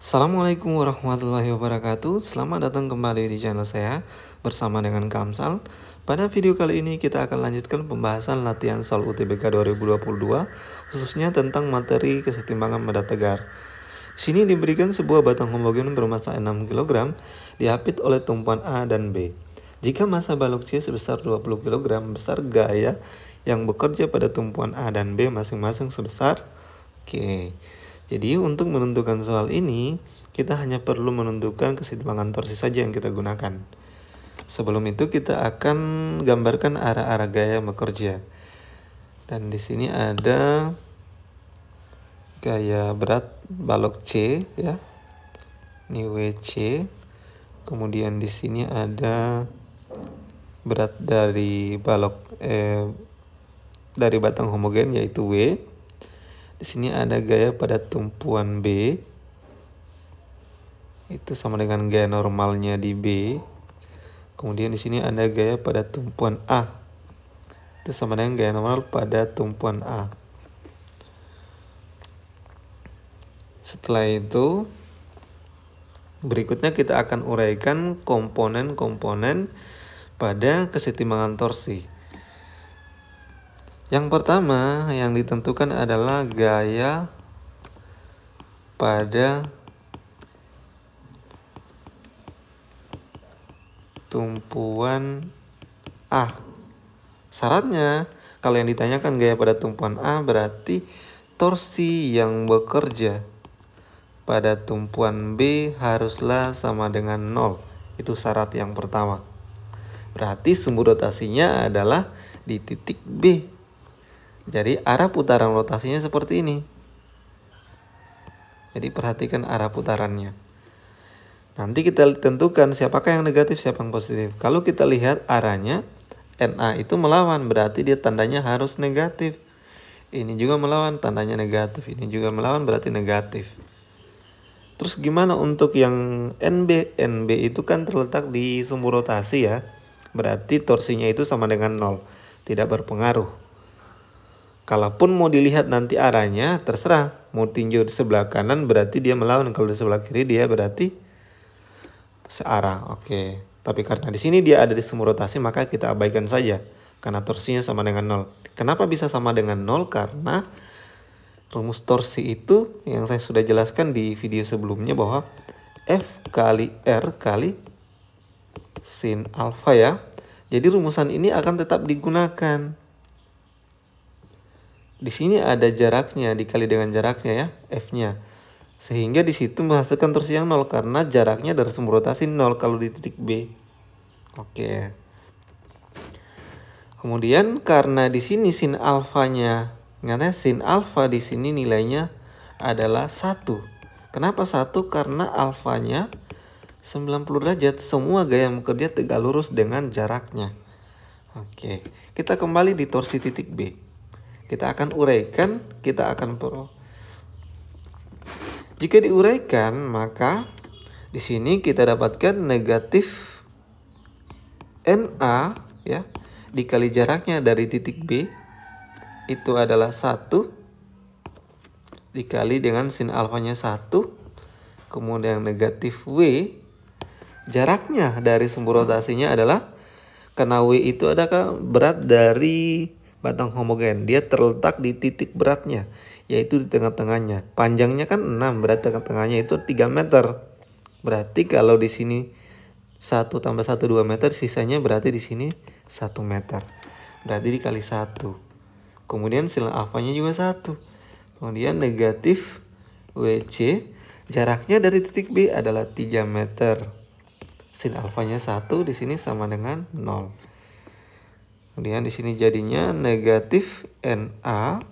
Assalamualaikum warahmatullahi wabarakatuh. Selamat datang kembali di channel saya bersama dengan Kamsal. Pada video kali ini kita akan lanjutkan pembahasan latihan SOAL UTBK 2022 khususnya tentang materi kesetimbangan mada tegar. Di sini diberikan sebuah batang homogen bermassa 6 kg diapit oleh tumpuan A dan B. Jika massa balok C sebesar 20 kg, besar gaya yang bekerja pada tumpuan A dan B masing-masing sebesar Jadi untuk menentukan soal ini, kita hanya perlu menentukan kesetimbangan torsi saja yang kita gunakan. Sebelum itu kita akan gambarkan arah-arah gaya bekerja. Dan di sini ada gaya berat balok C ya. Ini WC. Kemudian di sini ada berat dari dari batang homogen yaitu W. Di sini ada gaya pada tumpuan B. Itu sama dengan gaya normalnya di B. Kemudian di sini ada gaya pada tumpuan A. Itu sama dengan gaya normal pada tumpuan A. Setelah itu, berikutnya kita akan uraikan komponen-komponen pada kesetimbangan torsi. Yang pertama yang ditentukan adalah gaya pada tumpuan A. Syaratnya, kalau yang ditanyakan gaya pada tumpuan A berarti torsi yang bekerja pada tumpuan B haruslah sama dengan 0. Itu syarat yang pertama. Berarti sumbu rotasinya adalah di titik B. Jadi arah putaran rotasinya seperti ini. Jadi perhatikan arah putarannya. Nanti kita tentukan siapakah yang negatif, siapa yang positif. Kalau kita lihat arahnya, NA itu melawan, berarti dia tandanya harus negatif. Ini juga melawan, tandanya negatif. Ini juga melawan, berarti negatif. Terus gimana untuk yang NB? NB itu kan terletak di sumbu rotasi ya. Berarti torsinya itu sama dengan 0. Tidak berpengaruh. Kalaupun mau dilihat nanti arahnya, terserah. Mau tinjau di sebelah kanan berarti dia melawan. Kalau di sebelah kiri dia berarti searah. Oke. Tapi karena di sini dia ada di sumbu rotasi, maka kita abaikan saja. Karena torsinya sama dengan 0. Kenapa bisa sama dengan 0? Karena rumus torsi itu yang saya sudah jelaskan di video sebelumnya bahwa F kali R kali sin alfa ya. Jadi rumusan ini akan tetap digunakan. Di sini ada jaraknya dikali dengan jaraknya ya, F-nya. Sehingga di situ menghasilkan torsi yang 0 karena jaraknya dari sumbu rotasi 0 kalau di titik B. Oke. Kemudian karena di sini sin alfanya, ingatnya sin alfa di sini nilainya adalah 1. Kenapa 1? Karena alfanya 90 derajat. Semua gaya bekerja tegak lurus dengan jaraknya. Oke. Kita kembali di torsi titik B. Kita akan uraikan, jika diuraikan maka di sini kita dapatkan negatif NA ya dikali jaraknya dari titik B itu adalah 1 dikali dengan sin alfanya 1, kemudian negatif W jaraknya dari sumbu rotasinya adalah, karena W itu adalah berat dari batang homogen, dia terletak di titik beratnya, yaitu di tengah-tengahnya. Panjangnya kan 6, berarti tengah-tengahnya itu 3 meter. Berarti kalau di sini 1 tambah 1 2 meter, sisanya berarti di sini 1 meter. Berarti dikali 1. Kemudian sin alfanya juga 1. Kemudian negatif WC, jaraknya dari titik B adalah 3 meter. Sin alfanya 1 di sini sama dengan 0. Kemudian di sini jadinya negatif NA.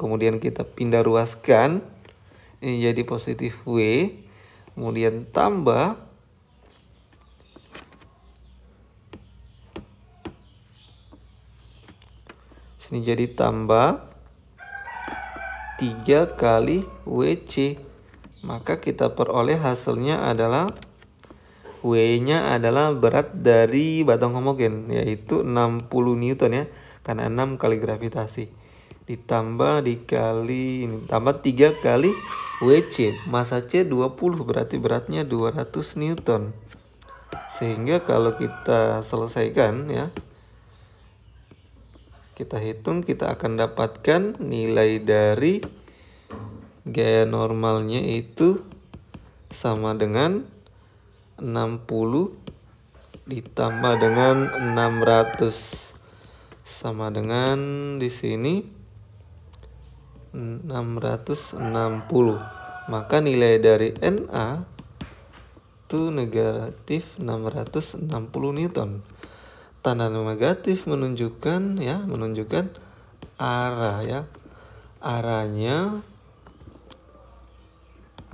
Kemudian kita pindah ruaskan. Ini jadi positif W. Kemudian tambah. Sini jadi tambah 3 kali WC. Maka kita peroleh hasilnya adalah W-nya adalah berat dari batang homogen, yaitu 60 Newton ya, karena 6 kali gravitasi. Ditambah dikali, ini tambah 3 kali WC, massa C 20, berarti beratnya 200 Newton. Sehingga kalau kita selesaikan ya, kita hitung, kita akan dapatkan nilai dari gaya normalnya itu sama dengan 60 ditambah dengan 600 sama dengan di sini 660. Maka nilai dari Na itu negatif 660 Newton. Tanda negatif menunjukkan arah ya. Arahnya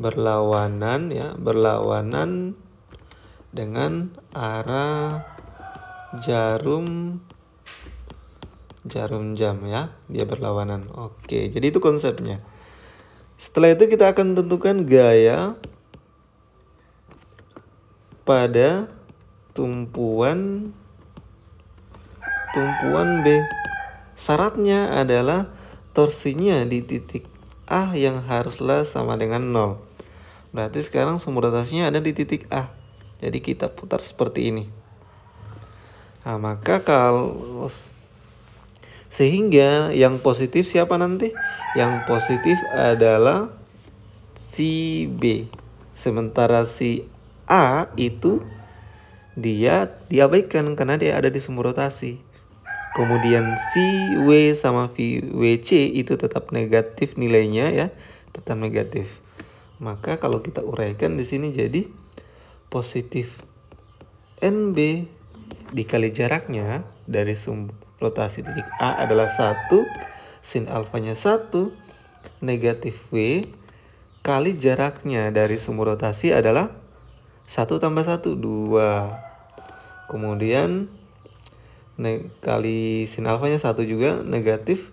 berlawanan dengan arah jarum jam ya, dia berlawanan. Oke, jadi itu konsepnya. Setelah itu kita akan tentukan gaya pada tumpuan B. Syaratnya adalah torsinya di titik A yang haruslah sama dengan 0. Berarti sekarang sumber rotasinya ada di titik A. Jadi kita putar seperti ini. Nah, maka sehingga yang positif siapa nanti? Yang positif adalah si B. Sementara si A itu dia diabaikan karena dia ada di sumber rotasi. Kemudian si W sama WC itu tetap negatif nilainya ya, tetap negatif. Maka kalau kita uraikan di sini jadi positif NB dikali jaraknya dari sumber rotasi titik A adalah 1, sin alfanya 1, negatif W kali jaraknya dari sumber rotasi adalah 1 tambah 1, 2. Kemudian kali sin alfanya 1 juga, negatif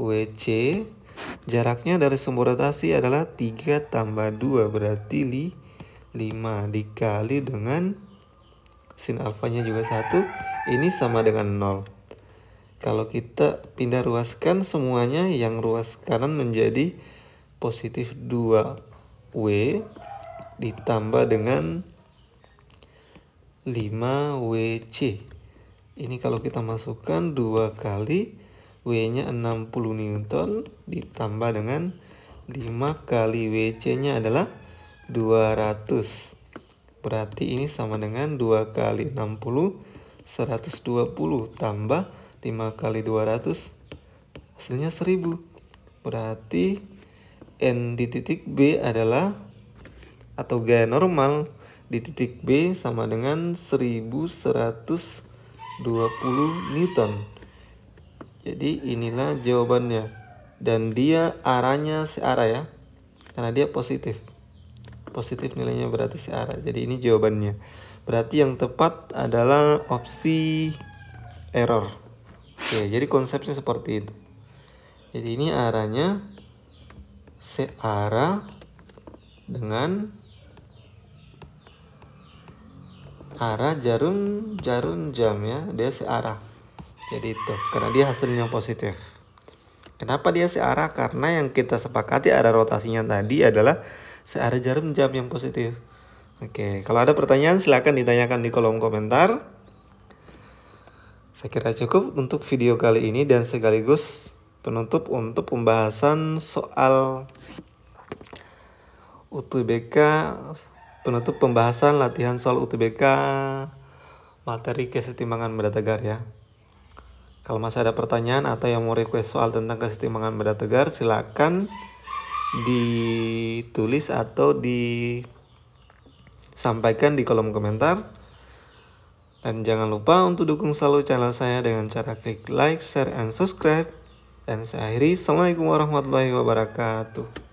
WC jaraknya dari sumber rotasi adalah 3 tambah 2 berarti 5 dikali dengan sin alfanya juga 1, ini sama dengan 0. Kalau kita pindah ruaskan semuanya, yang ruas kanan menjadi positif 2W ditambah dengan 5WC. Ini kalau kita masukkan 2 kali W-nya 60 Newton ditambah dengan 5 kali WC-nya adalah 200. Berarti ini sama dengan 2 kali 60, 120 tambah 5 kali 200, hasilnya 1000. Berarti N di titik B adalah, atau gaya normal di titik B sama dengan 1120 Newton. Jadi inilah jawabannya. Dan dia arahnya searah ya, karena dia positif. Positif nilainya berarti searah. Jadi ini jawabannya. Berarti yang tepat adalah opsi error. Oke, jadi konsepnya seperti itu. Jadi ini arahnya searah dengan arah jarum jam ya, dia searah. Jadi itu karena dia hasilnya positif. Kenapa dia searah? Karena yang kita sepakati arah rotasinya tadi adalah searah jarum jam yang positif. Oke, kalau ada pertanyaan silakan ditanyakan di kolom komentar. Saya kira cukup untuk video kali ini dan sekaligus penutup untuk pembahasan soal UTBK, penutup pembahasan latihan soal UTBK materi kesetimbangan benda tegar ya. Kalau masih ada pertanyaan atau yang mau request soal tentang kesetimbangan benda tegar, silakan ditulis atau disampaikan di kolom komentar. Dan jangan lupa untuk dukung selalu channel saya dengan cara klik like, share, and subscribe. Dan saya akhiri, Assalamualaikum warahmatullahi wabarakatuh.